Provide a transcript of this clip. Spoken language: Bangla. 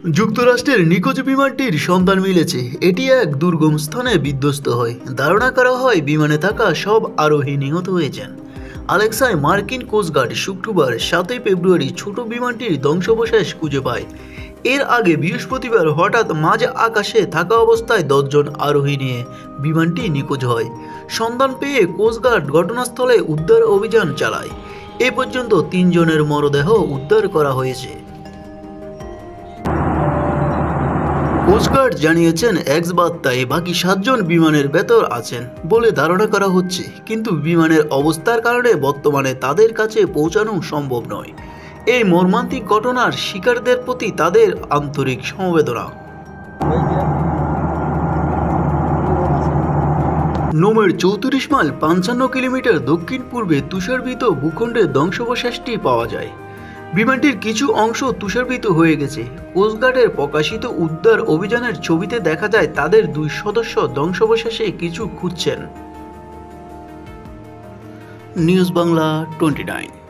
যুক্তরাষ্ট্রের নিখোঁজ বিমানটির সন্ধান মিলেছে। এটি এক দুর্গম স্থানে বিধ্বস্ত হয়। ধারণা করা হয় বিমানে থাকা সব আরোহী নিহত হয়েছেন। আলেক্সায় মার্কিন কোস্টগার্ড শুক্রবার 7 ফেব্রুয়ারি ছোট বিমানটির ধ্বংসাবশেষ খুঁজে পায়। এর আগে বৃহস্পতিবার হঠাৎ মাঝ আকাশে থাকা অবস্থায় 10 জন আরোহী নিয়ে বিমানটি নিখোঁজ হয়। সন্ধান পেয়ে কোস্টগার্ড ঘটনাস্থলে উদ্ধার অভিযান চালায়। এ পর্যন্ত 3 জনের মরদেহ উদ্ধার করা হয়েছে। কোস্টগার্ড জানিয়েছেন, এক্স বার্তায় বাকি 7 জন বিমানের ভেতর আছেন বলে ধারণা করা হচ্ছে, কিন্তু বিমানের অবস্থার কারণে বর্তমানে তাদের কাছে পৌঁছানো সম্ভব নয়। এই মর্মান্তিক ঘটনার শিকারদের প্রতি তাদের আন্তরিক সমবেদনা। নোমের 34 মাইল 55 কিলোমিটার দক্ষিণ পূর্বে তুষারবৃত ভূখণ্ডে ধ্বংসাবশেষটি পাওয়া যায়। বিমানটির কিছু অংশ তুষারবৃত হয়ে গেছে। কোস্টগার্ডের প্রকাশিত উদ্ধার অভিযানের ছবিতে দেখা যায় তাদের 2 সদস্য ধ্বংসাবশেষে কিছু খুঁজছেন। নিউজ বাংলা 29।